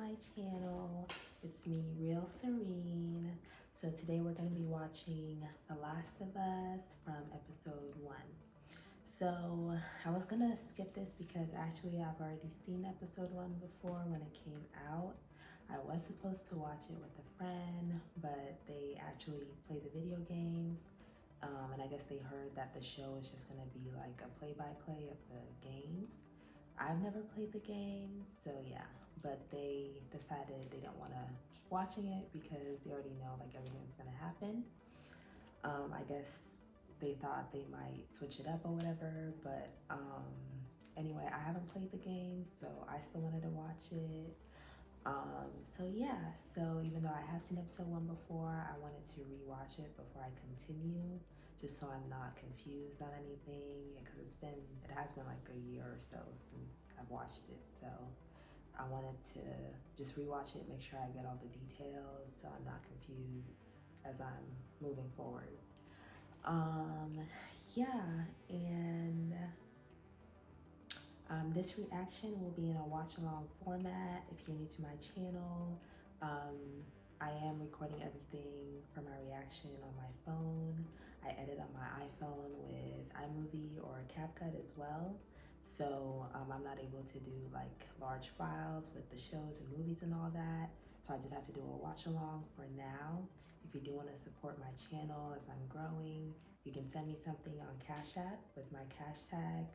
my channel. It's me, Real Serene. So today we're going to be watching The Last of Us from episode 1. So I was going to skip this because actually I've already seen episode 1 before when it came out. I was supposed to watch it with a friend, but they actually played the video games. And I guess they heard that the show is just going to be like a play-by-play of the games. I've never played the game, so yeah, but they decided they don't want to keep watching it because they already know like everything's going to happen. I guess they thought they might switch it up or whatever, but anyway, I haven't played the game, so I still wanted to watch it. So yeah, so even though I have seen episode 1 before, I wanted to rewatch it before I continue, just so I'm not confused on anything, because it has been like a year or so since I've watched it, so I wanted to just rewatch it, make sure I get all the details so I'm not confused as I'm moving forward. Yeah, and this reaction will be in a watch-along format. If you're new to my channel, I am recording everything for my reaction on my phone. I edit on my iPhone with iMovie or CapCut as well. So I'm not able to do like large files with the shows and movies and all that. So I just have to do a watch-along for now. If you do want to support my channel as I'm growing, you can send me something on Cash App with my cash tag,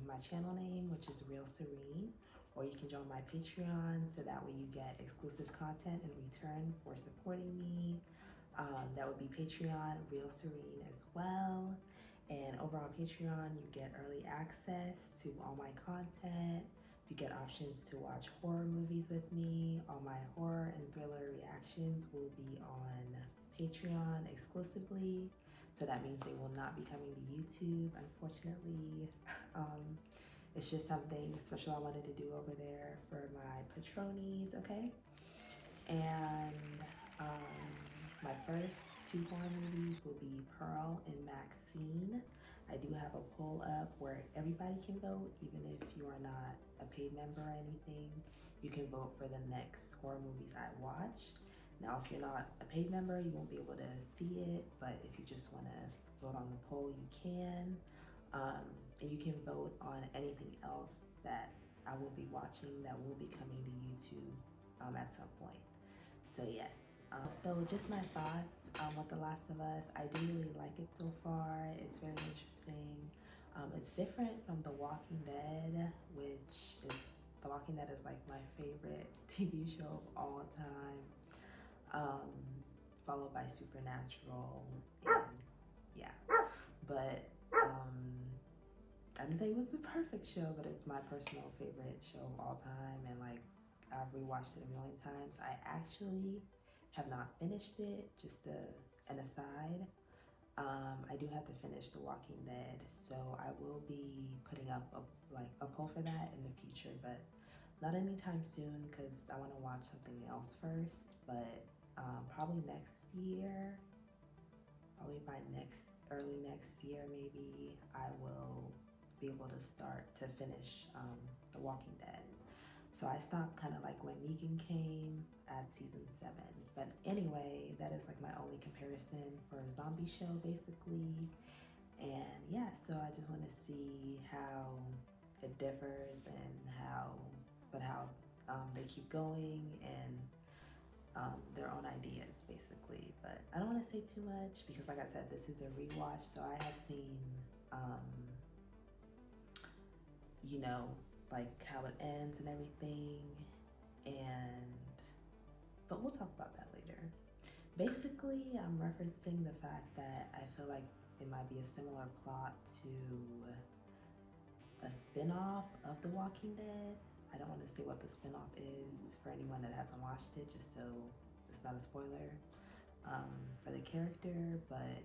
my channel name, which is Real Serene, or you can join my Patreon so that way you get exclusive content in return for supporting me. That would be Patreon, Real Serene as well. And over on Patreon, you get early access to all my content. You get options to watch horror movies with me. All my horror and thriller reactions will be on Patreon exclusively. So that means they will not be coming to YouTube, unfortunately. It's just something special I wanted to do over there for my patronies, okay? And my first 2 horror movies will be Pearl and Maxine. I do have a poll up where everybody can vote, even if you are not a paid member or anything. You can vote for the next horror movies I watch. Now, if you're not a paid member, you won't be able to see it, but if you just want to vote on the poll, you can. And you can vote on anything else that I will be watching that will be coming to YouTube at some point. So yes, so just my thoughts with The Last of Us. I do really like it so far. It's very interesting. It's different from The Walking Dead, which is, The Walking Dead is like my favorite TV show of all time. Followed by Supernatural, and yeah, but I didn't say it was the perfect show, but it's my personal favorite show of all time, and like I've rewatched it a million times. I actually have not finished it, just an aside. I do have to finish The Walking Dead, so I will be putting up a poll for that in the future, but not anytime soon because I want to watch something else first, but probably next year, probably by early next year maybe, I will be able to start to finish The Walking Dead. So I stopped kind of like when Negan came at season 7. But anyway, that is like my only comparison for a zombie show basically. And yeah, so I just want to see how it differs and how they keep going and their own ideas basically. But I don't want to say too much because like I said, this is a rewatch, so I have seen you know, like how it ends and everything, but we'll talk about that later. Basically, I'm referencing the fact that I feel like it might be a similar plot to a spinoff of The Walking Dead. I don't want to say what the spinoff is for anyone that hasn't watched it, just so it's not a spoiler for the character, but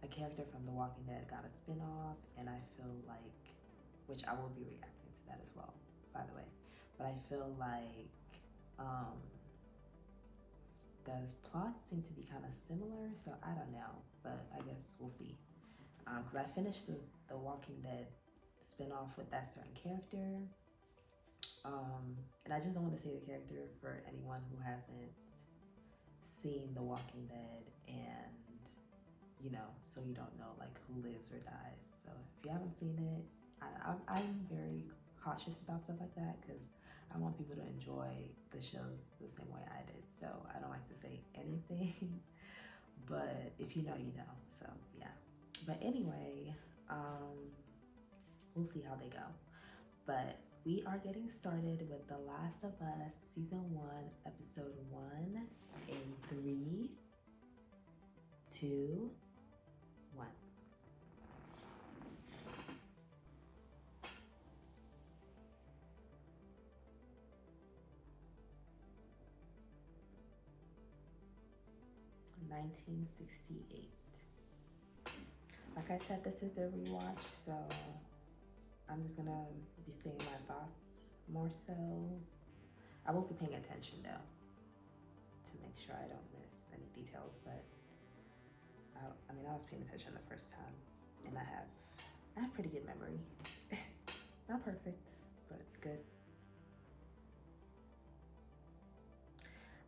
a character from The Walking Dead got a spinoff, and I feel like, which I will be reacting to that as well, by the way, but I feel like the plots seem to be kind of similar, so I don't know, but I guess we'll see. Because I finished the Walking Dead spinoff with that certain character, And I just don't want to say the character for anyone who hasn't seen The Walking Dead, and so you don't know like who lives or dies. So if you haven't seen it, I'm very cautious about stuff like that because I want people to enjoy the shows the same way I did. So I don't like to say anything, but if you know, you know. So yeah. But anyway, we'll see how they go. But we are getting started with The Last of Us Season 1, Episode 1 in 3, 2, 1. (1968). Like I said, this is a rewatch, so I'm just gonna be saying my thoughts more so. I will be paying attention though to make sure I don't miss any details, but I was paying attention the first time, and I have pretty good memory. Not perfect, but good.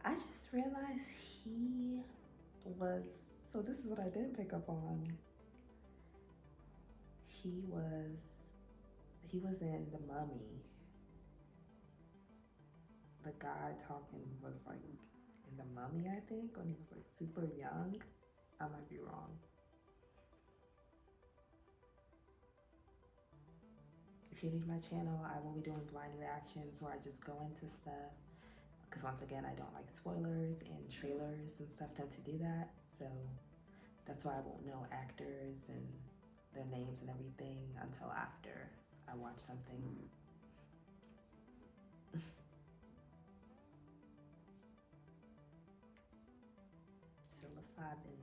I just realized he was, so this is what I didn't pick up on. He was in The Mummy. The guy talking was like in The Mummy, I think, when he was like super young. I might be wrong. If you're new to my channel, I will be doing blind reactions where I just go into stuff. Because once again, I don't like spoilers, and trailers and stuff tend to do that. So that's why I won't know actors and their names and everything until after I watch something. So let's vibe in.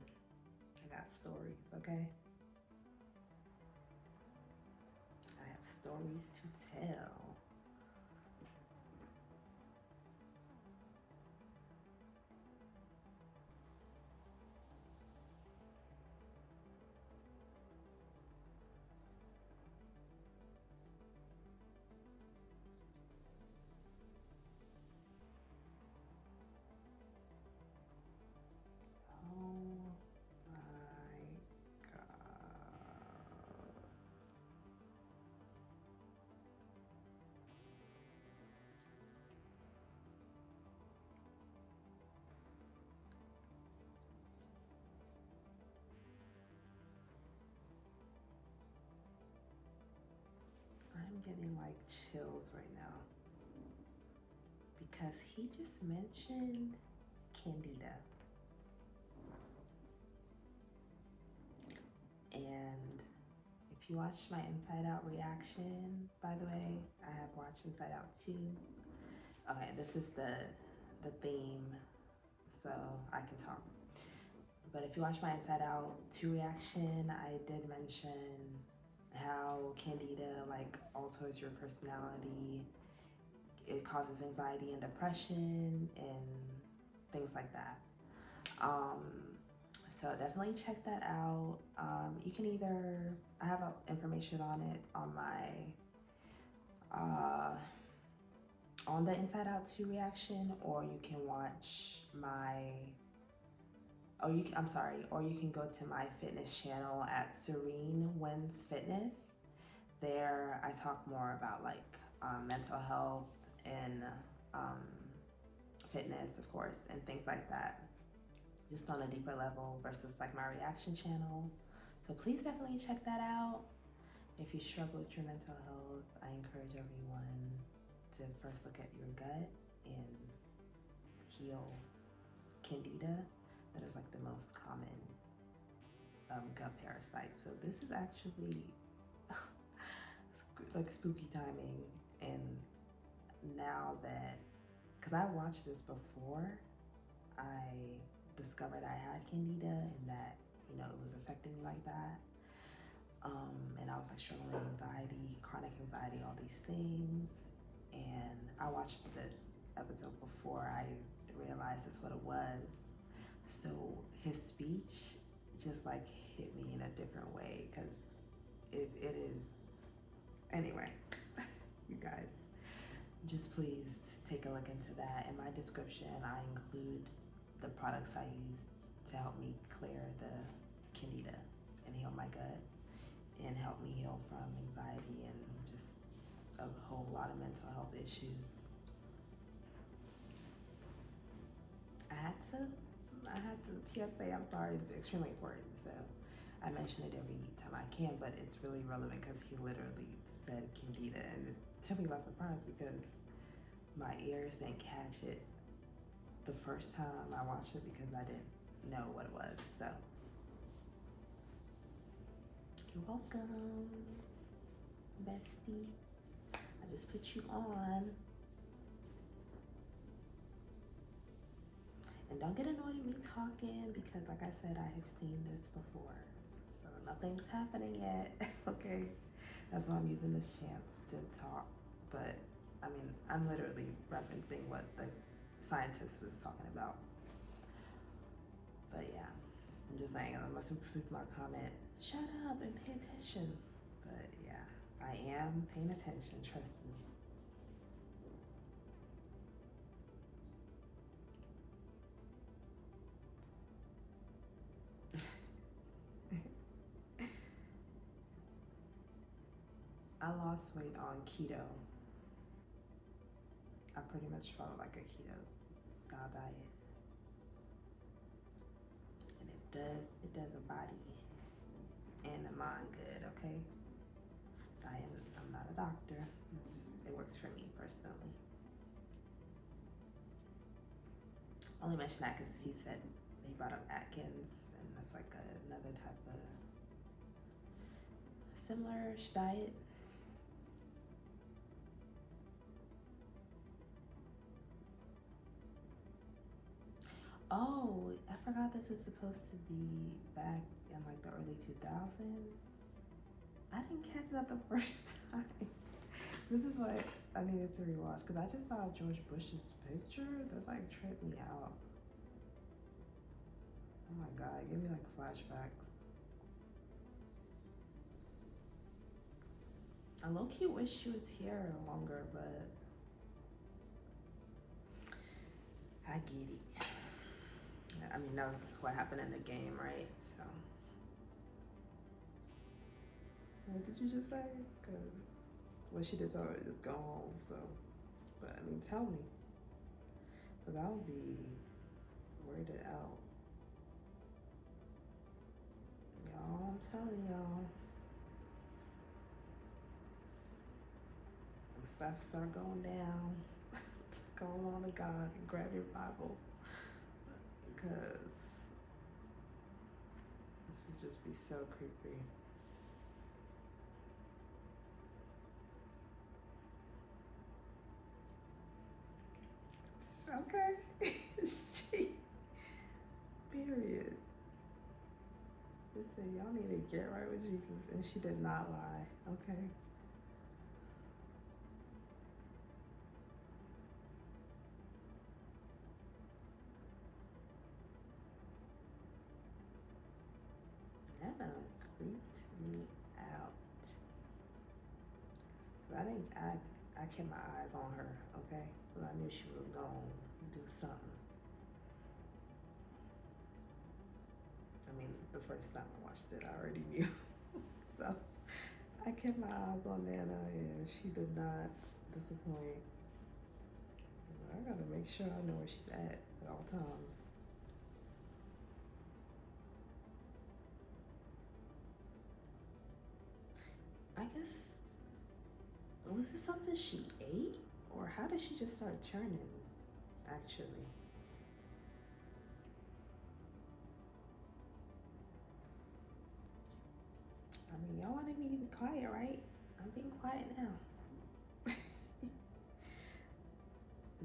I got stories, okay? I have stories to tell. Oh my God. I'm getting like chills right now because he just mentioned Candida. And if you watched my Inside Out reaction, by the way, I have watched Inside Out 2. Okay, this is the theme, so I can talk. But if you watch my Inside Out 2 reaction, I did mention how Candida like alters your personality. It causes anxiety and depression and things like that. So definitely check that out. You can either, I have information on it on my, on the Inside Out 2 reaction, or you can watch my, or you can go to my fitness channel at Serene Wins Fitness. There I talk more about like mental health and fitness, of course, and things like that, just on a deeper level versus like my reaction channel. So please definitely check that out. If you struggle with your mental health, I encourage everyone to first look at your gut and heal Candida. That is like the most common gut parasite. So this is actually like spooky timing. And now that, because I watched this before I discovered I had Candida and that, it was affecting me like that. And I was like struggling with anxiety, chronic anxiety, all these things. And I watched this episode before I realized that's what it was. So his speech just like hit me in a different way because it is, anyway, you guys, just please take a look into that. In my description, I include the products I used to help me clear the candida and heal my gut and help me heal from anxiety and just a whole lot of mental health issues. I had to PSA, I'm sorry, it's extremely important. So I mention it every time I can, but it's really relevant because he literally said candida, and it took me by surprise because my ears didn't catch it the first time I watched it because I didn't know what it was. So you're welcome, bestie. I just put you on. And don't get annoyed at me talking because, like I said, I have seen this before. So nothing's happening yet, okay? That's why I'm using this chance to talk. But, I mean, I'm literally referencing what the scientist was talking about. But yeah, I'm just saying, I must improve my comment. Shut up and pay attention. But yeah, I am paying attention, trust me. I lost weight on keto. I pretty much follow like a keto style diet. And it does a body and a mind good, okay? I'm not a doctor. It works for me personally. Only mention that because he said he brought up Atkins, and that's like another type of similar-ish diet. Oh, I forgot this is supposed to be back in like the early 2000s. I didn't catch that the first time. This is what I needed to rewatch because I just saw George Bush's picture. That like tripped me out. Oh my God, it gave me like flashbacks. I low-key wish she was here longer, but I get it. I mean, that's what happened in the game, right? So, what did you just say? Because what she did tell her to just go home, so. But I mean, tell me. Because I would be weirded out. Y'all, I'm telling y'all. When stuff start going down, call on to God and grab your Bible. Because this would just be so creepy. Okay. She, period. Listen, y'all need to get right with Jesus. And she did not lie, okay? That creeped me out. I kept my eyes on her, okay? But I knew she was gonna do something. I mean, the first time I watched it, I already knew. So I kept my eyes on Nana, and she did not disappoint. I gotta make sure I know where she's at all times. I guess, was it something she ate? Or how did she just start turning, actually? I mean, y'all wanted me to be quiet, right? I'm being quiet now.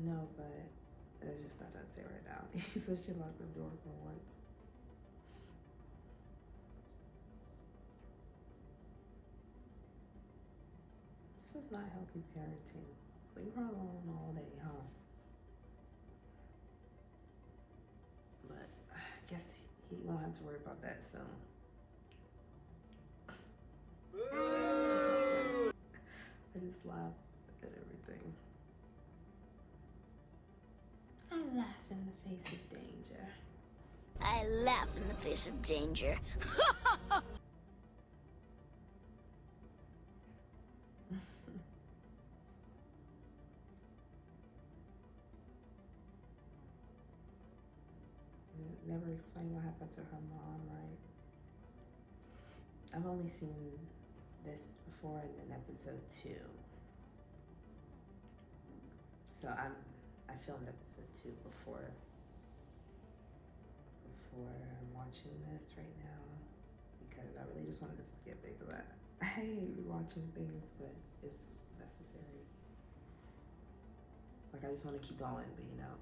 No, but there's just not I'd say right now. He said she locked the door for once. This is not healthy parenting. Just leave her alone all day, huh? But I guess he won't have to worry about that soon. I just laugh at everything. laugh in the face of danger. I laugh in the face of danger. Never explained what happened to her mom, right? I've only seen this before in episode 2. So I filmed episode 2 before I'm watching this right now, because I really just wanted to skip it, because I hate watching things, but it's necessary. Like, I just want to keep going, but you know,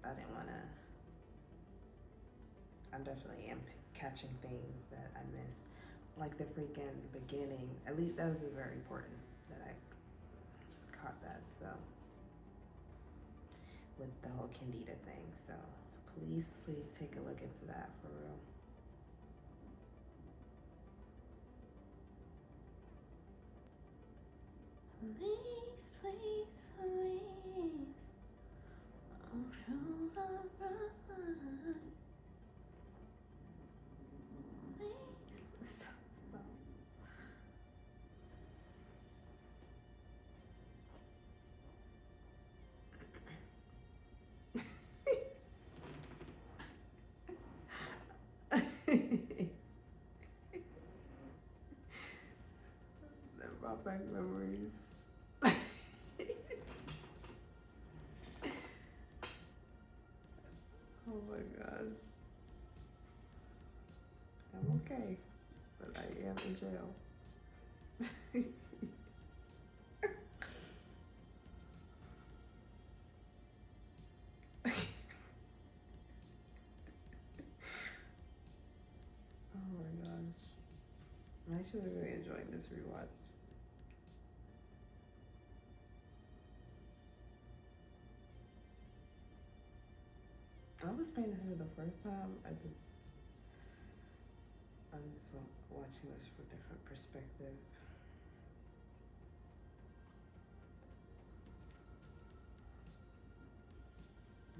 I didn't want to. I definitely am catching things that I missed, like the freaking beginning. At least that was very important that I caught that. So with the whole Candida thing, so please take a look into that for real. Please, please, please, oh, show the road. Please, stop. That brought back memories. Oh my gosh. I'm okay, but I am in jail. Oh my gosh. I'm actually really enjoying this rewatch. I was paying attention the first time. I'm just watching this from a different perspective.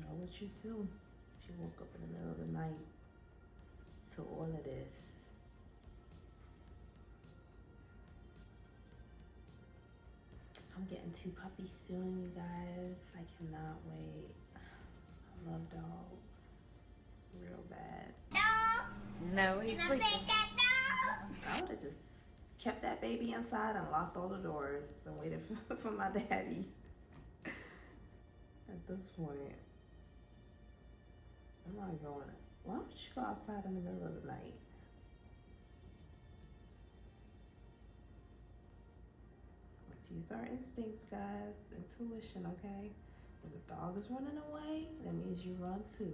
What would you do if you woke up in the middle of the night to all of this? I'm getting 2 puppies soon, you guys. I cannot wait. I love dogs real bad. No, he's sleeping. I would have just kept that baby inside and locked all the doors and waited for my daddy. At this point, I'm not going. Why would you go outside in the middle of the night? Let's use our instincts, guys. Intuition, okay? If the dog is running away, that means you run too.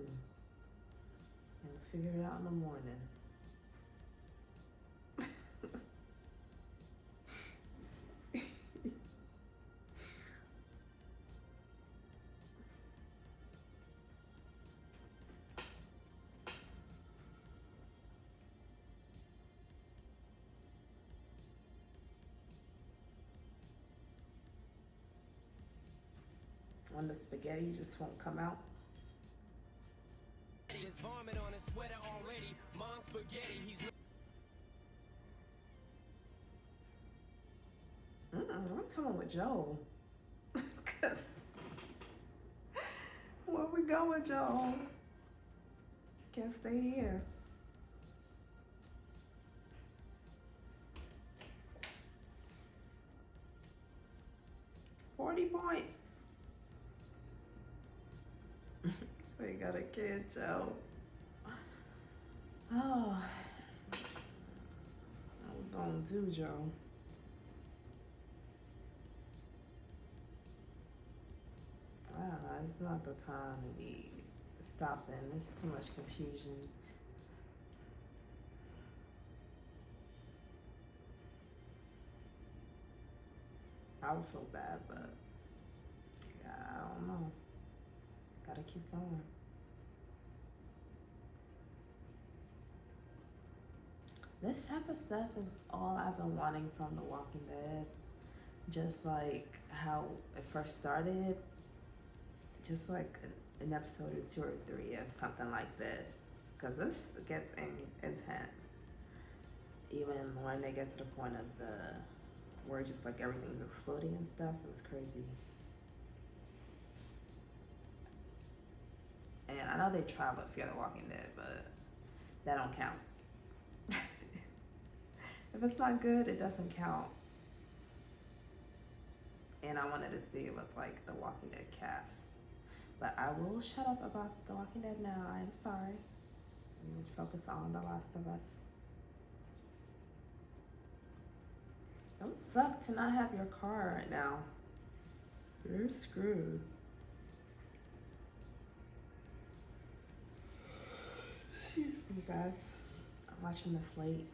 And figure it out in the morning. When the spaghetti just won't come out. His vomit on his sweater already. Mom's spaghetti, he's I'm coming with Joel. Where we going, Joel? Can't stay here. $40 points. We got a kid, Joe. Oh, what we gonna do, Joe? I don't know. It's not the time to be stopping. There's too much confusion. I would feel bad, but yeah, I don't know. Gotta keep going. This type of stuff is all I've been wanting from The Walking Dead. Just like how it first started, just like an episode or 2 or 3 of something like this, because this gets intense. Even when they get to the point of where just like everything's exploding and stuff, it was crazy. And I know they tried with Fear the Walking Dead, but that don't count. If it's not good, it doesn't count. And I wanted to see it with like the Walking Dead cast. But I will shut up about the Walking Dead now. I am sorry. We need to focus on The Last of Us. It would suck to not have your car right now. You're screwed. Excuse me, guys. I'm watching this late.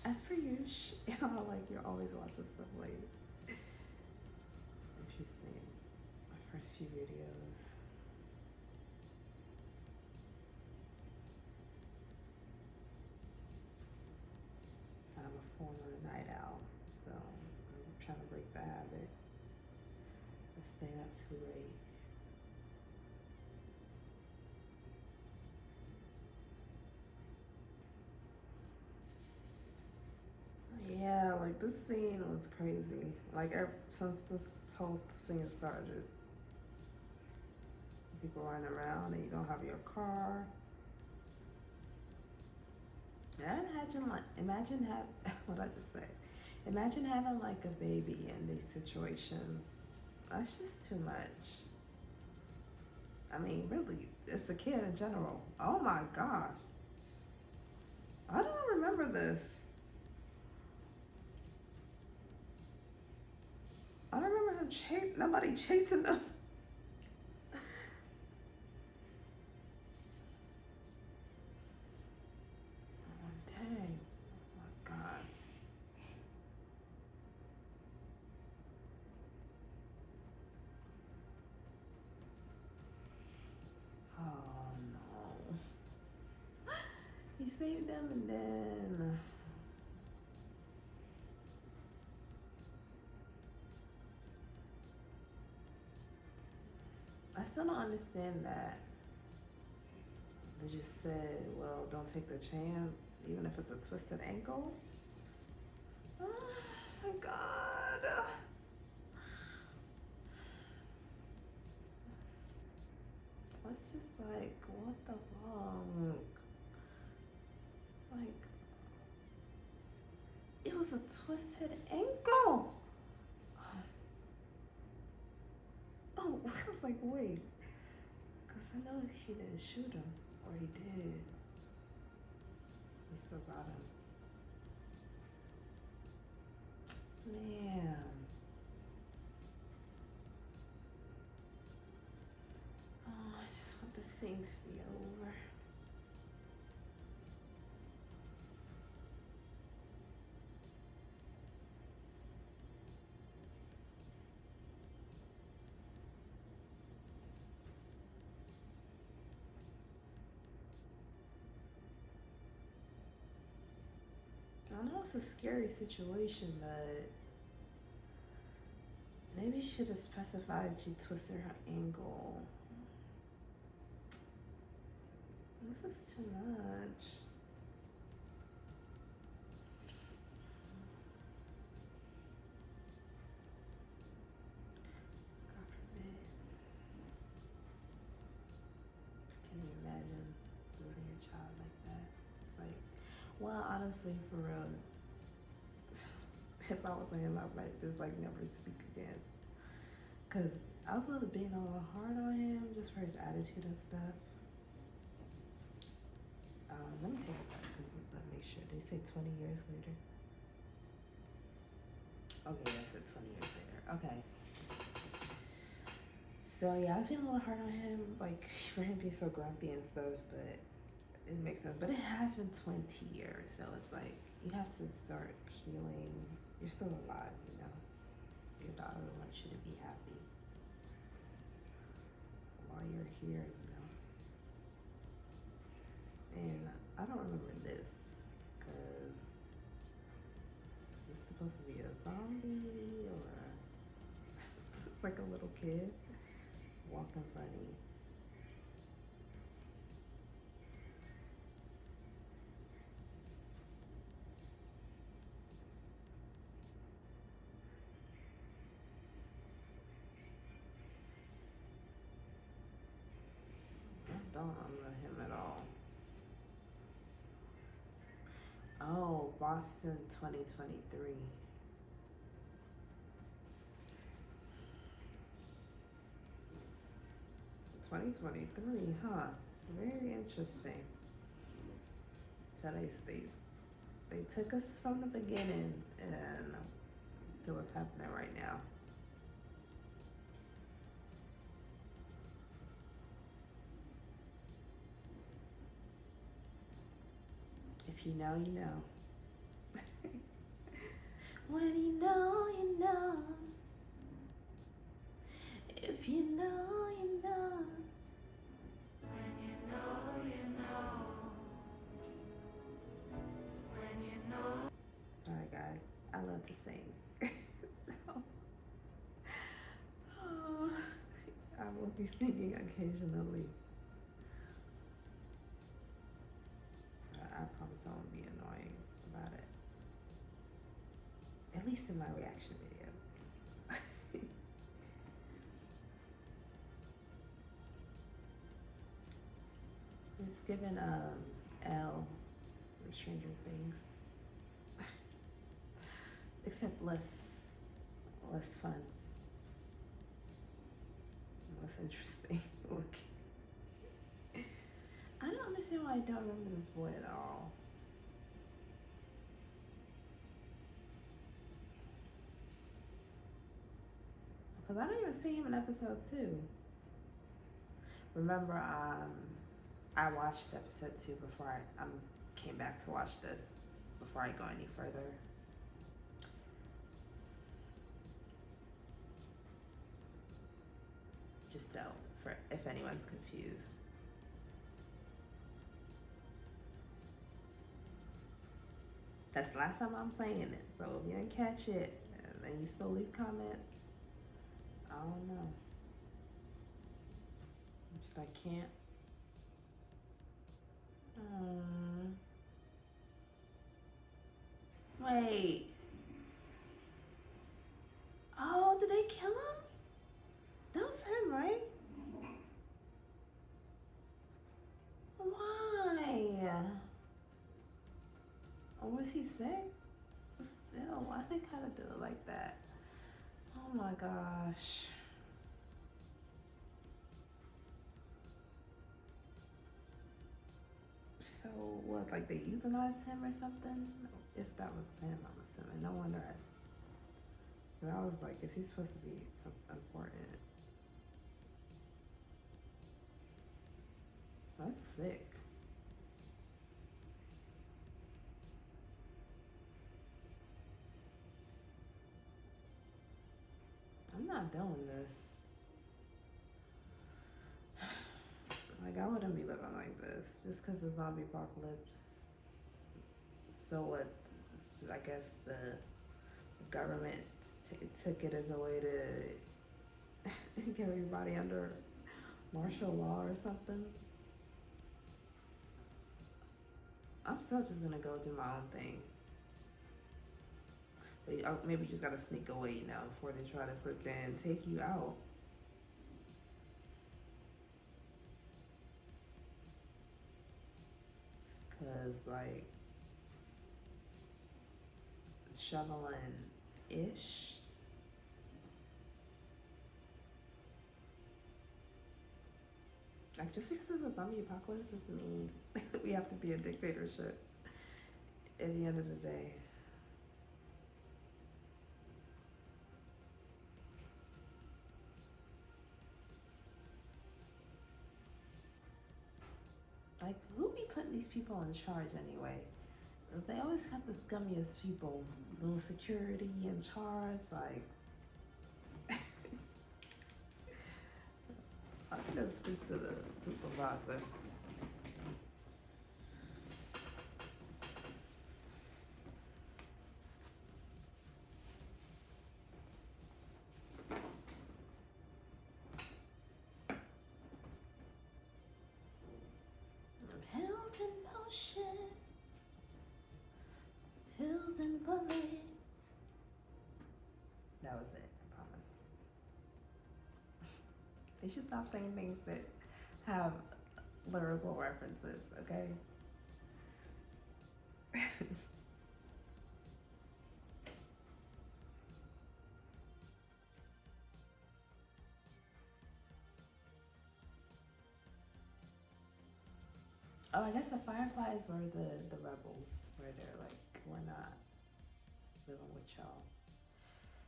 As per usual, like you're always watching stuff late. If you've seen my first few videos. I'm a former night owl, so I'm trying to break the habit of staying up too late. Yeah, like this scene was crazy. Like since this whole thing started, people running around and you don't have your car. And imagine what I just said. Imagine having like a baby in these situations. That's just too much. I mean, really, it's a kid in general. Oh my gosh. I don't remember this. I remember him nobody chasing them. Oh, dang. Oh my God. Oh no. He saved them and then I still don't understand that. They just said, well, don't take the chance, even if it's a twisted ankle. Oh my God. It's just like, what the fuck? Like, it was a twisted ankle. Oh, I was like, wait. Because I know he didn't shoot him. Or he did. He still got him. Man. Oh, I just want the scene to be over. I know it's a scary situation, but maybe she should have specified she twisted her ankle. This is too much. God forbid. Can you imagine losing your child like that? It's like, well, honestly, for real, if I was him, I might just like never speak again. Cause I was being a little hard on him just for his attitude and stuff. Let me take it back because let me make sure. They say 20 years later. Okay, that's it, 20 years later. Okay. So yeah, I was being a little hard on him, like for him being so grumpy and stuff, but it makes sense. But it has been 20 years, so it's like you have to start healing. You're still alive, you know. Your daughter wants you to be happy while you're here, you know. And I don't remember this, because is this supposed to be a zombie or like a little kid? walking funny. I don't remember him at all. Oh, Boston 2023. 2023, huh? Very interesting. So they took us from the beginning and to what's happening right now. If you know, you know. When you know, you know. If you know, you know. When you know, you know. When you know. Sorry, guys. I love to sing. So, oh, I will be singing occasionally. I promise I won't be annoying about it. At least in my reaction videos. It's given L from Stranger Things. Except less fun. Less interesting looking. I don't understand why I don't remember this boy at all. Because I didn't even see him in episode 2. Remember, I watched episode 2 before I came back to watch this, before I go any further. Just so, for if anyone's confused. That's the last time I'm saying it, so if you didn't catch it, and then you still leave comments, I don't know. Just I can't. Wait. Oh, did they kill him? That was him, right? Why? Or was he sick? Still, why they kind of do it like that? Oh my gosh. So what, like they euthanized him or something? If that was him, I'm assuming. No wonder I was like, is he supposed to be something important? That's sick. I'm not doing this. Like, I wouldn't be living like this just because the zombie apocalypse. So what? I guess the government took it as a way to get everybody under martial law or something. I'm still just gonna go do my own thing. But maybe you just gotta sneak away, before they try to freaking take you out. Cause like shoveling-ish. Like just because it's a zombie apocalypse doesn't mean we have to be a dictatorship at the end of the day. Like, who be putting these people in charge anyway? They always got the scummiest people doing security in charge. Like, I'm gonna speak to the supervisor. They should stop saying things that have lyrical references, okay? Oh, I guess the fireflies were the rebels, where they're like, we're not living with y'all.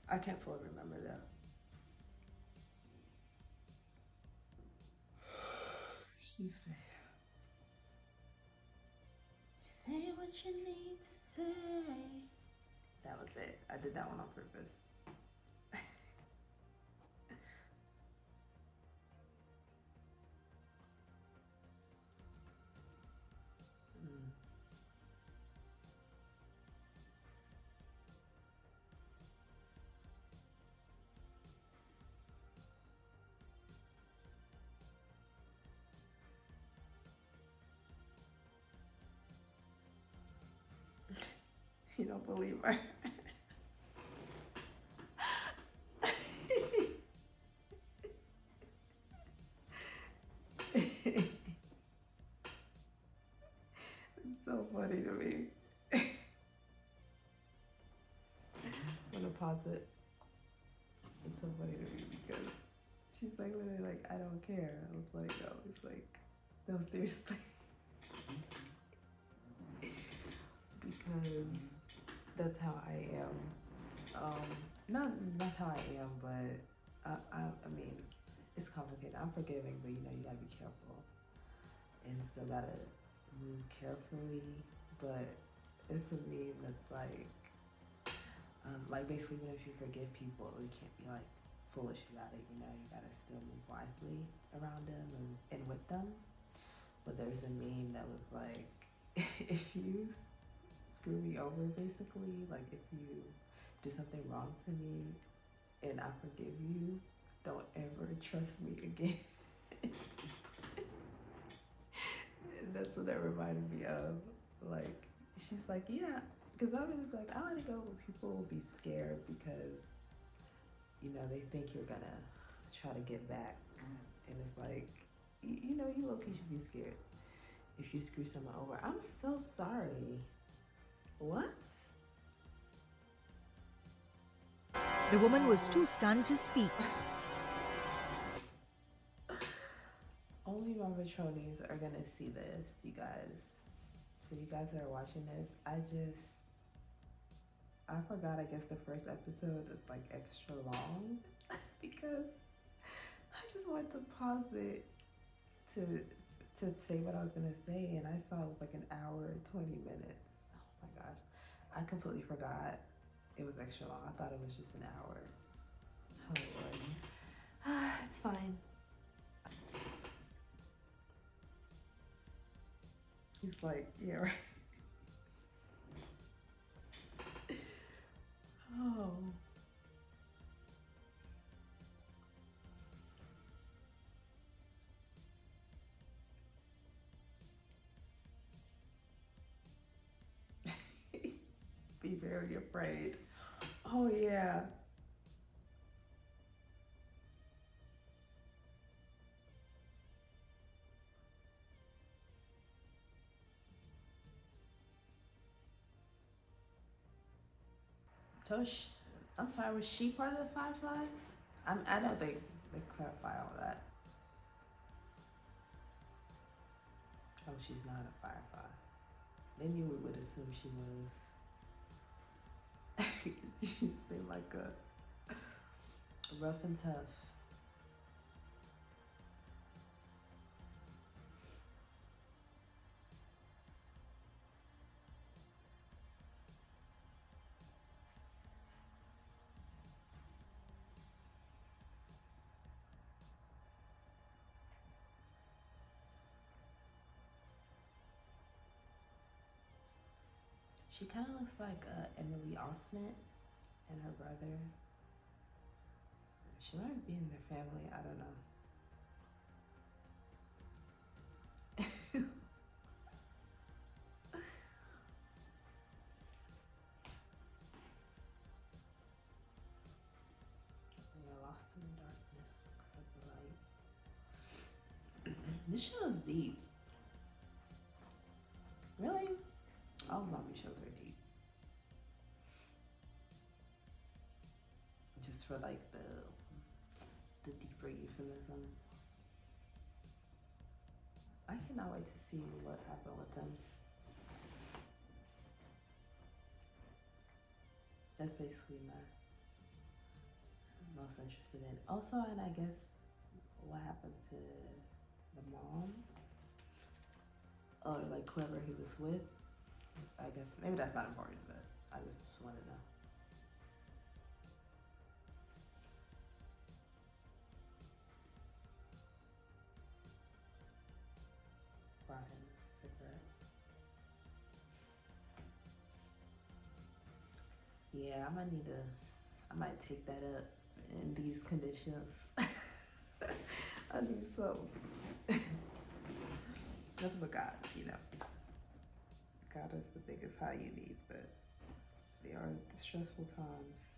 I can't fully remember though. Excuse me. Say what you need to say. That was it. I did that one on purpose. Mm. You don't believe her. It's so funny to me. I'm gonna pause it. It's so funny to me because she's like literally like, I don't care. I was like, no, it's like, no, seriously. Because that's how I am. Not that's how I am, but I mean, it's complicated. I'm forgiving, but you know, you gotta be careful and still gotta move carefully. But it's a meme that's like basically, even if you forgive people, you can't be like foolish about it. You know, you gotta still move wisely around them and with them. But there's a meme that was like, if you screw me over, basically, like if you do something wrong to me and I forgive you, don't ever trust me again. And that's what that reminded me of. Like, she's like, yeah, because I was like, I let it go when people will be scared because, you know, they think you're gonna try to get back. And it's like, you know, you low-key should be scared if you screw someone over. I'm so sorry. What? The woman was too stunned to speak. Only my patronies are gonna see this, you guys. So you guys that are watching this, I forgot, I guess the first episode is like extra long because I just wanted to pause it to say what I was gonna say, and I saw it was like an hour and 20 minutes. Oh my gosh. I completely forgot it was extra long. I thought it was just an hour. Oh Lord. It's fine. He's like, yeah, right. Oh. Be very afraid. Oh yeah. So I'm sorry, was she part of the Fireflies? I know they clarify all that. Oh, she's not a Firefly. Then you would assume she was. She seemed like a rough and tough. She kind of looks like Emily Osment and her brother. She might be in their family. I don't know. They are lost in the darkness of the light. This show is deep. Really? All zombie shows are deep. Just for like the deeper euphemism. I cannot wait to see what happened with them. That's basically my most interested in. Also, and I guess what happened to the mom or like whoever he was with. I guess maybe that's not important, but I just want to know. Brought him a cigarette. Yeah, I might take that up in these conditions. I need some. Nothing but God, you know. God is the biggest high you need, but they are the stressful times.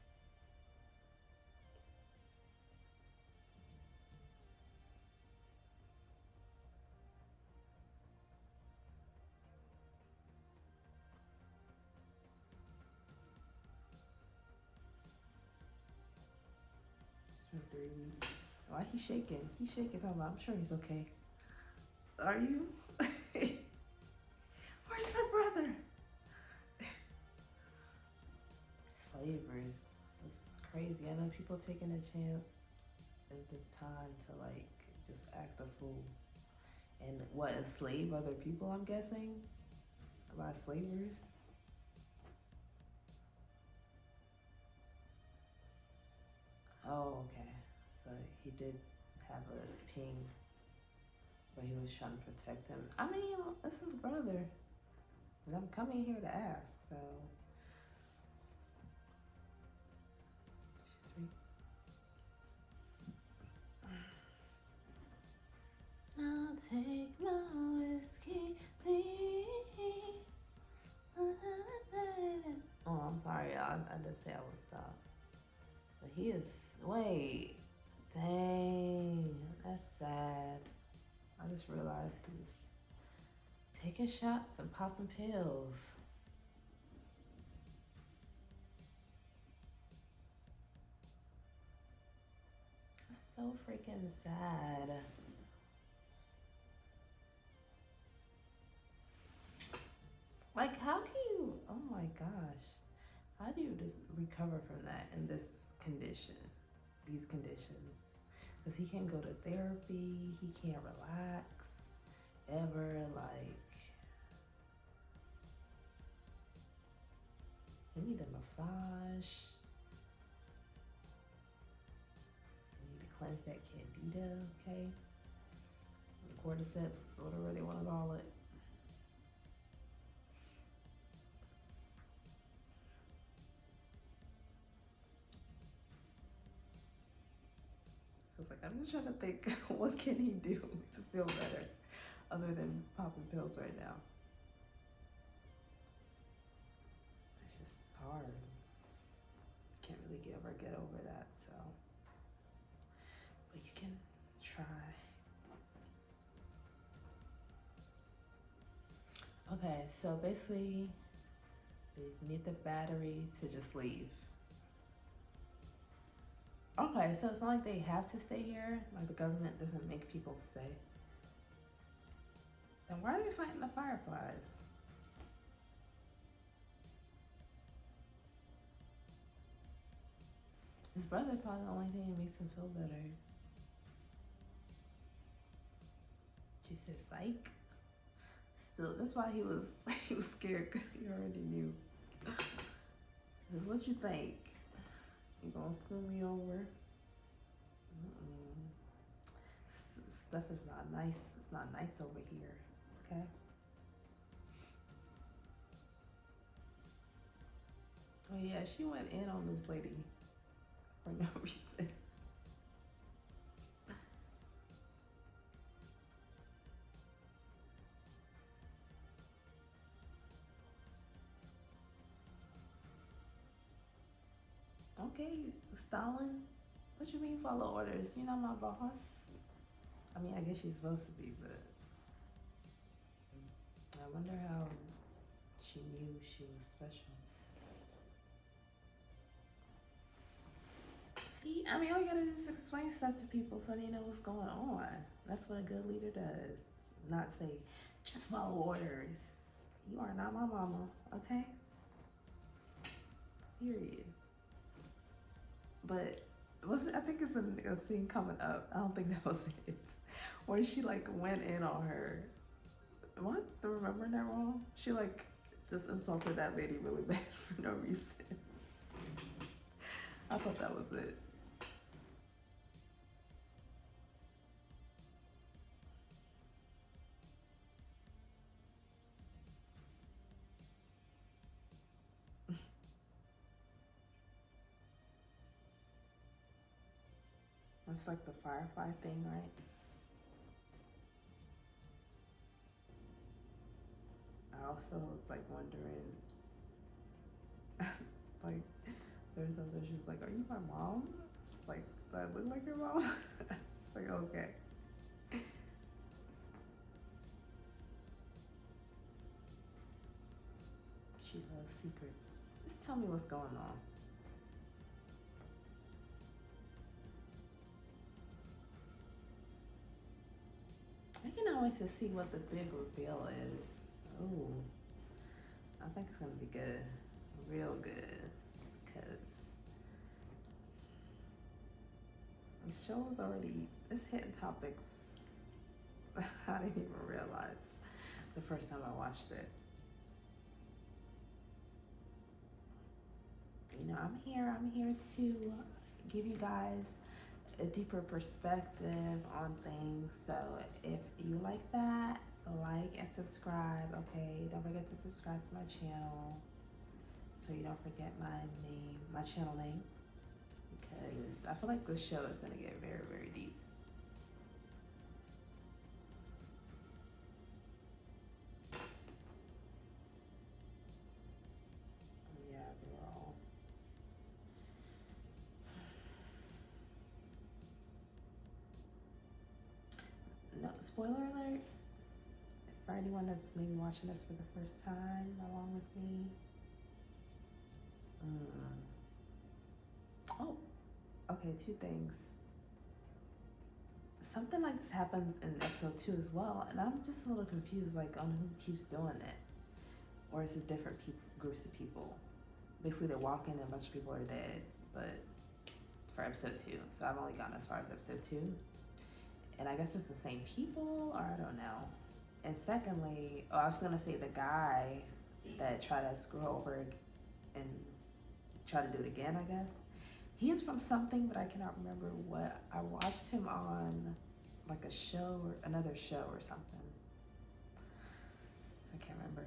It's been 3 weeks. Why he's shaking? He's shaking. I'm sure he's okay. Are you? Where's my brother? Slavers. It's crazy. I know people taking a chance at this time to like just act a fool. And what, enslave other people, I'm guessing? By slavers? Oh, okay. So he did have a ping, but he was trying to protect him. I mean, that's his brother. And I'm coming here to ask, so. Excuse me. I'll take my whiskey, please. Oh, I'm sorry, I did say I would stop. But he is, wait, dang, that's sad. I just realized he was taking shots and popping pills. It's so freaking sad. Like, how can you, oh my gosh, how do you just recover from that in this condition, these conditions? Because he can't go to therapy, he can't relax, ever, like, he need a massage. You need to cleanse that candida, okay? The cordyceps, whatever they want to call it. I was like, I'm just trying to think, what can he do to feel better other than popping pills right now? It's just hard. Can't really get over that, so. But you can try. Okay, so basically, you need the battery to just leave. Okay, so it's not like they have to stay here. Like the government doesn't make people stay. Then why are they fighting the fireflies? His brother probably the only thing that makes him feel better. She said, "Psych." Still, that's why he was scared, because he already knew. Because what you think? You gonna screw me over? Stuff is not nice. It's not nice over here. Okay. Oh yeah, she went in on this lady for no reason. Okay, Stalin. What you mean follow orders? You're not my boss. I mean, I guess she's supposed to be, but I wonder how she knew she was special. See, I mean, all you gotta do is explain stuff to people so they know what's going on. That's what a good leader does. Not say, just follow orders. You are not my mama, okay? Period. But I think it's a scene coming up. I don't think that was it. Where she like went in on her. What? Am I remembering that wrong? She like just insulted that lady really bad for no reason. I thought that was it. It's like the firefly thing, right? I also was like wondering, like, there's something she's like, "Are you my mom?" It's like, "Do I look like your mom?" Like, okay. She loves secrets. Just tell me what's going on. I can always just see what the big reveal is. Ooh, I think it's gonna be good, real good, because the show is already, it's hitting topics I didn't even realize the first time I watched it. You know, I'm here to give you guys a deeper perspective on things. So if you like that, like and subscribe, okay? Don't forget to subscribe to my channel so you don't forget my channel name, because I feel like this show is gonna get very, very deep. Yeah, they were all. No, spoiler alert, for anyone that's maybe watching this for the first time along with me. Oh, okay, two things. Something like this happens in episode 2 as well, and I'm just a little confused, like, on who keeps doing it. Or is it different groups of people? Basically, they're walking and a bunch of people are dead, but for episode 2. So I've only gotten as far as episode 2. And I guess it's the same people, or I don't know. And secondly, I was gonna say the guy that tried to screw over and try to do it again, I guess. He is from something, but I cannot remember what. I watched him on like a show or another show or something. I can't remember.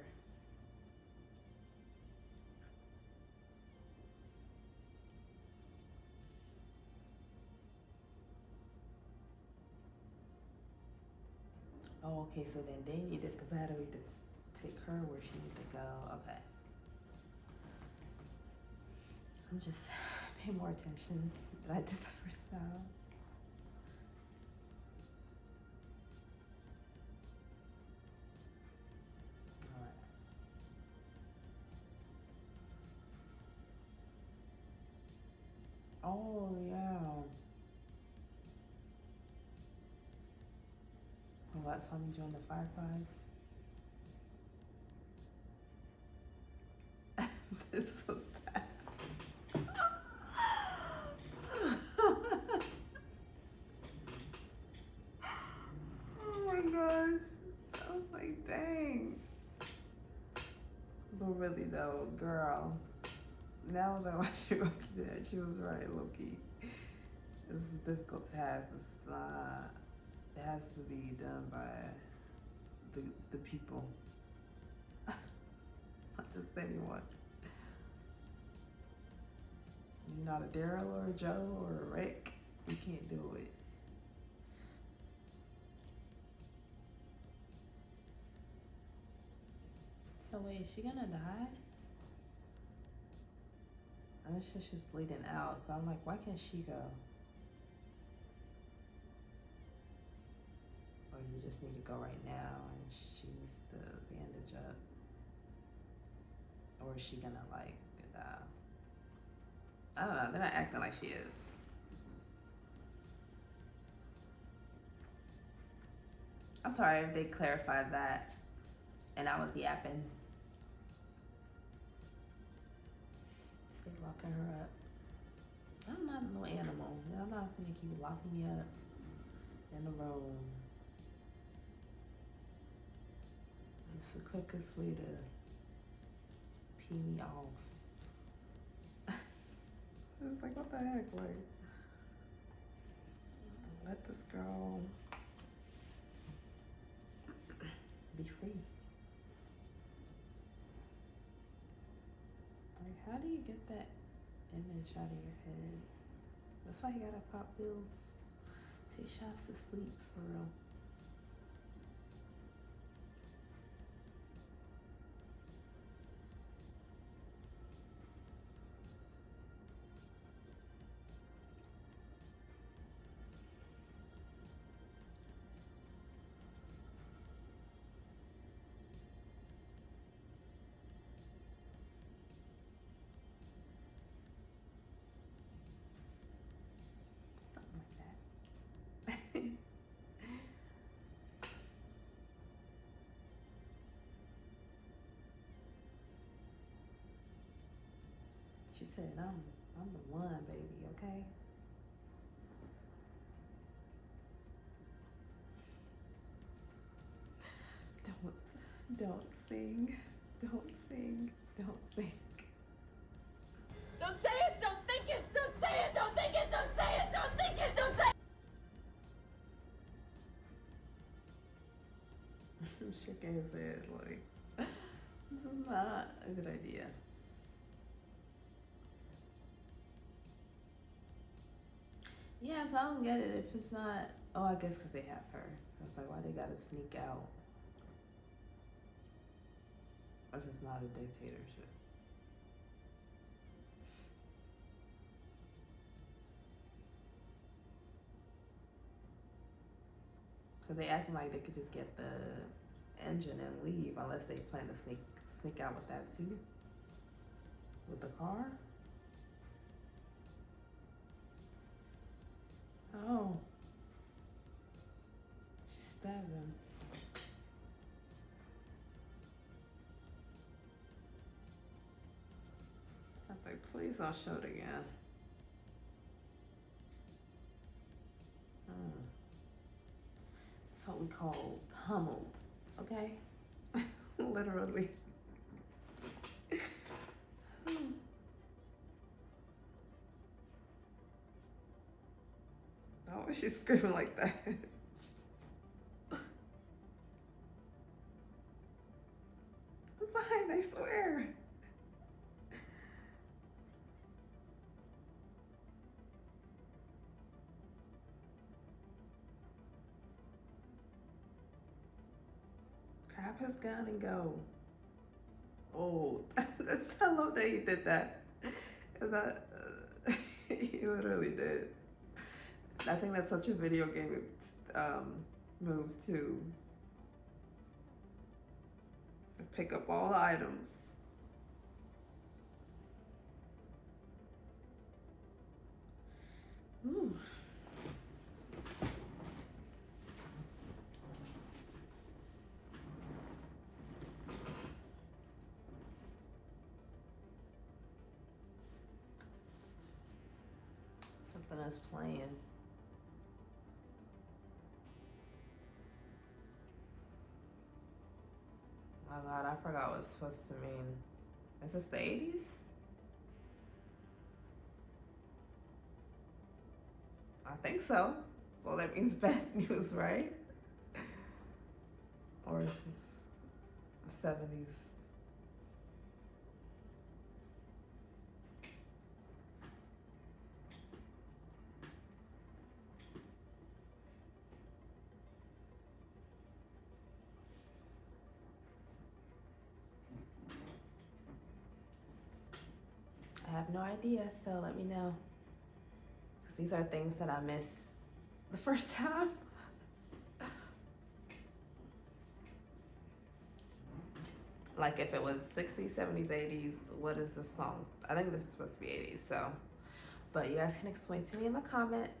Oh, okay, so then they needed the battery to take her where she needed to go. Okay. I'm just paying more attention than I did the first time. Alright. Oh, yeah. What time you joined the Fireflies? This is so sad. Oh my gosh. I was like, dang. But really though, girl, now that I watch that, she was right, low-key. This is a difficult task. It has to be done by the people. Not just anyone. You're not a Daryl or a Joe or a Rick. You can't do it. So wait, is she gonna die? I know she said she was bleeding out, but I'm like, why can't she go? just need to go right now and she needs to bandage up? Or is she gonna like, I don't know, they're not acting like she is. I'm sorry if they clarified that and I was yapping. Stay locking her up. I'm not no animal. I'm not gonna keep locking me up in the room. It's the quickest way to pee me off. It's like, what the heck? Like, let this girl be free. Like, how do you get that image out of your head? That's why you gotta pop pills. Take shots to sleep, for real. Something like that. She said, I'm the one, baby, okay? Don't sing. Don't sing. Don't sing. Don't say it, don't think it, don't say it, don't think it, don't say it, don't think it, don't say it. Shook his head like, this is not a good idea. Yeah, so I don't get it if it's not. Oh, I guess because they have her. I was like, why they gotta sneak out if it's not a dictatorship? Because they acting like they could just get the engine and leave unless they plan to sneak out with that too, with the car. Oh, she stabbed him. I was like, please don't show it again. That's what we call pummeled, okay? Literally. Why was she screaming like that? I'm fine, I swear. Grab his gun and go. Oh, I love that he did that. He literally did. I think that's such a video game move too. Pick up all the items. Ooh. Something that's playing. Oh God, I forgot what it's supposed to mean. Is this the 80s? I think so. So that means bad news, right? Or is this the 70s? I have no idea, so let me know. Because these are things that I missed the first time. Like if it was 60s, 70s, 80s, what is this song? I think this is supposed to be 80s, so. But you guys can explain to me in the comments.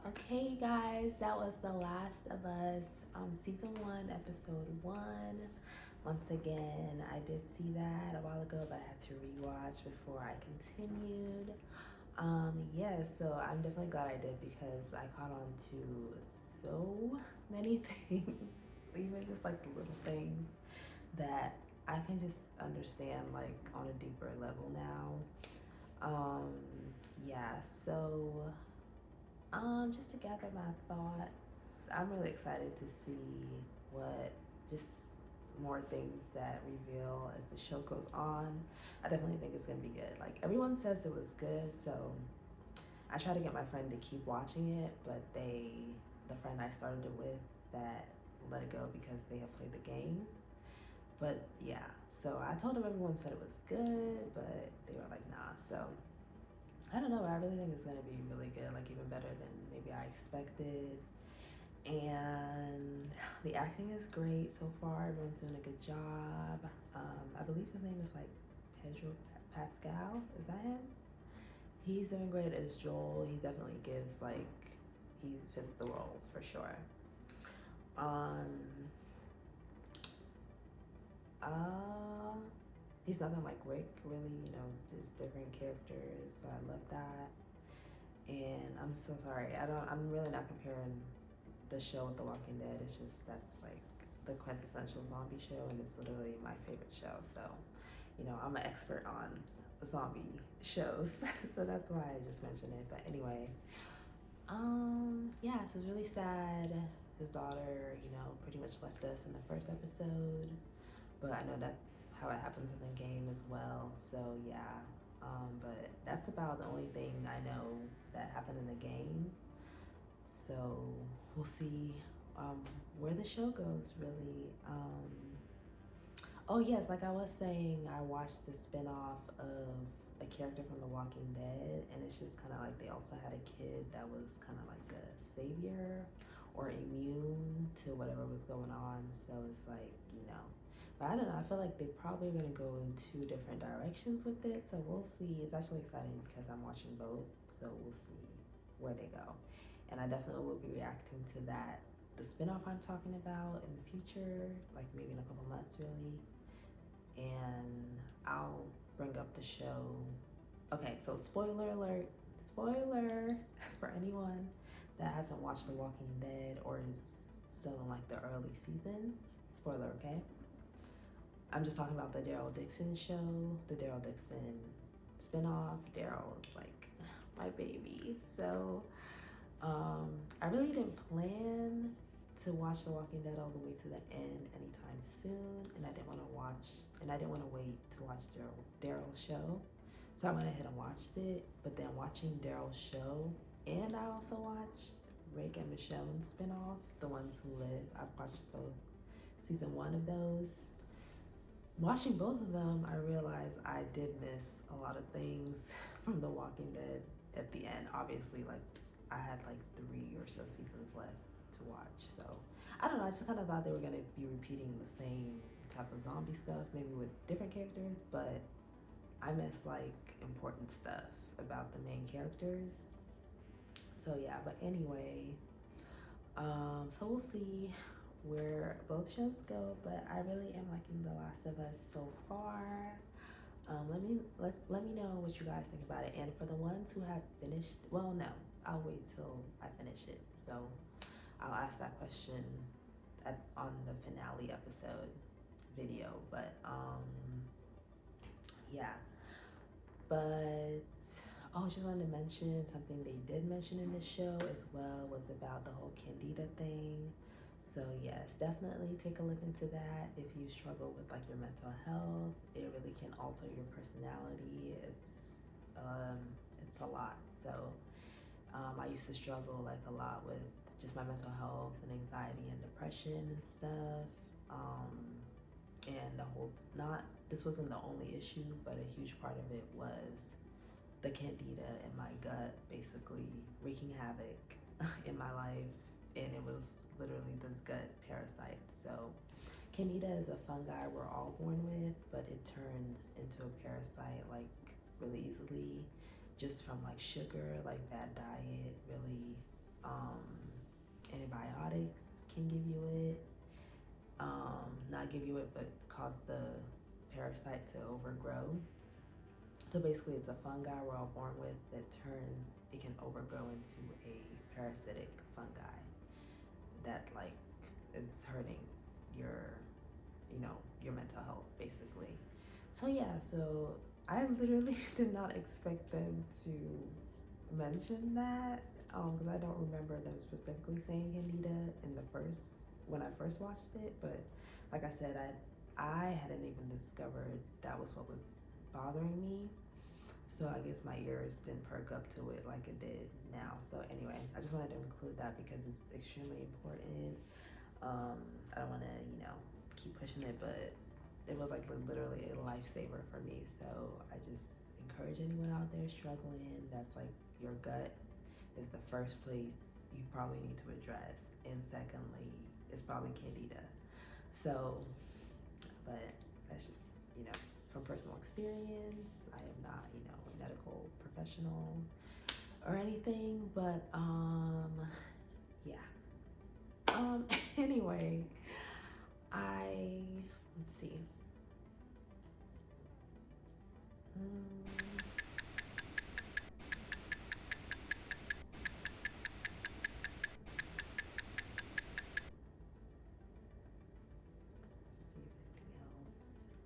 Okay, you guys, that was The Last of Us, season 1, episode 1. Once again, I did see that a while ago, but I had to rewatch before I continued. Yeah, so I'm definitely glad I did because I caught on to so many things, even just like the little things that I can just understand like on a deeper level now. Yeah, so just to gather my thoughts, I'm really excited to see what just more things that reveal as the show goes on. I definitely think it's gonna be good. Like everyone says it was good, so I try to get my friend to keep watching it, but the friend I started it with, that let it go because they have played the games. But yeah, so I told them everyone said it was good, but they were like, nah. So I don't know, I really think it's gonna be really good, like even better than maybe I expected. And the acting is great so far. Everyone's doing a good job. I believe his name is like Pedro Pascal. Is that him? He's doing great as Joel. He definitely gives like, he fits the role for sure. He's nothing like Rick, really, you know, just different characters. So I love that. And I'm so sorry. I'm really not comparing the show with The Walking Dead. It's just that's like the quintessential zombie show, and it's literally my favorite show. So, you know, I'm an expert on zombie shows, so that's why I just mentioned it. But anyway, yeah, so it's really sad. His daughter, you know, pretty much left us in the first episode, but I know that's how it happens in the game as well. So yeah, but that's about the only thing I know that happened in the game. So we'll see where the show goes, really. Oh yes, like I was saying, I watched the spinoff of a character from The Walking Dead, and it's just kind of like they also had a kid that was kind of like a savior or immune to whatever was going on. So it's like, you know, but I don't know, I feel like they probably are going to go in 2 different directions with it. So we'll see. It's actually exciting because I'm watching both, so we'll see where they go. And I definitely will be reacting to that, the spinoff I'm talking about in the future, like maybe in a couple months, really. And I'll bring up the show. Okay, so spoiler alert, spoiler for anyone that hasn't watched The Walking Dead or is still in like the early seasons. Spoiler, okay? I'm just talking about the Daryl Dixon show, the Daryl Dixon spinoff. Daryl is like my baby. So I really didn't plan to watch The Walking Dead all the way to the end anytime soon, and I didn't want to wait to watch Daryl's show. So I went ahead and watched it, but then watching Daryl's show, and I also watched Rick and Michonne's spinoff, The Ones Who Live. I've watched both season 1 of those. Watching both of them, I realized I did miss a lot of things from The Walking Dead at the end. Obviously, like I had like 3 or so seasons left to watch. So I don't know, I just kind of thought they were gonna be repeating the same type of zombie stuff, maybe with different characters, but I miss like important stuff about the main characters. So yeah, but anyway, so we'll see where both shows go, but I really am liking The Last of Us so far. Let me know what you guys think about it. And for the ones who have finished, well, no, I'll wait till I finish it. So I'll ask that question on the finale episode video. But yeah. But I just wanted to mention something they did mention in the show as well was about the whole CANDIDA thing. So yes, definitely take a look into that if you struggle with like your mental health. It really can alter your personality. It's a lot. So I used to struggle like a lot with just my mental health and anxiety and depression and stuff. And the whole, this wasn't the only issue, but a huge part of it was the candida in my gut basically wreaking havoc in my life. And it was literally this gut parasite. So candida is a fungi we're all born with, but it turns into a parasite like really easily, just from like sugar, like bad diet, really. Antibiotics can give you it, not give you it, but cause the parasite to overgrow. So basically it's a fungi we're all born with that it can overgrow into a parasitic fungi that like is hurting your, your mental health basically. So yeah, so I literally did not expect them to mention that, because I don't remember them specifically saying candida when I first watched it. But like I said, I hadn't even discovered that was what was bothering me. So I guess my ears didn't perk up to it like it did now. So anyway, I just wanted to include that because it's extremely important. I don't want to, keep pushing it, but it was like literally a lifesaver for me. So I just encourage anyone out there struggling, that's like your gut is the first place you probably need to address. And secondly, it's probably candida. So, but that's just, from personal experience. I am not, a medical professional or anything, but yeah. Anyway, let's see.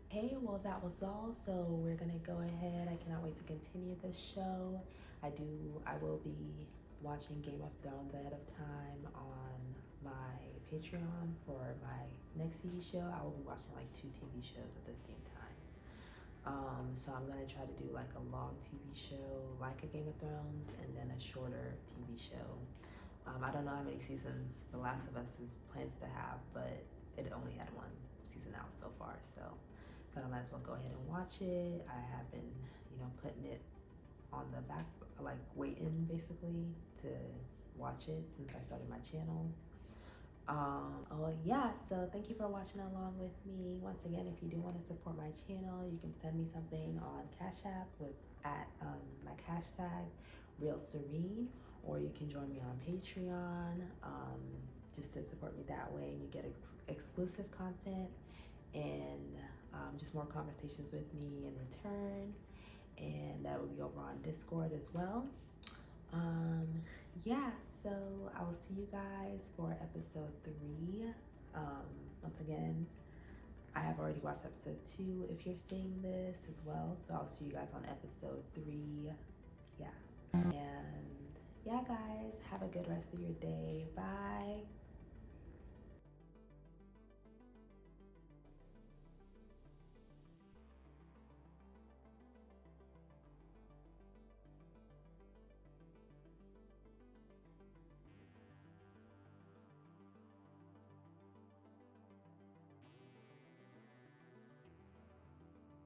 Hey, well that was all, so we're gonna go ahead. I cannot wait to continue this show. I will be watching Game of Thrones ahead of time on my Patreon for my next TV show. I will be watching like 2 TV shows at the same time. So I'm gonna try to do like a long TV show like a Game of Thrones and then a shorter TV show. I don't know how many seasons The Last of Us plans to have, but it only had 1 season out so far, so I might as well go ahead and watch it. I have been, putting it on the back, like waiting basically to watch it since I started my channel. Oh yeah, so thank you for watching along with me. Once again, if you do want to support my channel, you can send me something on Cash App at my hashtag Real Serene, or you can join me on Patreon just to support me that way. You get exclusive content and just more conversations with me in return, and that will be over on Discord as well. Yeah, so I will see you guys for episode 3. Once again, I have already watched episode 2 if you're seeing this as well, so I'll see you guys on episode 3. Yeah, and yeah guys, have a good rest of your day. Bye.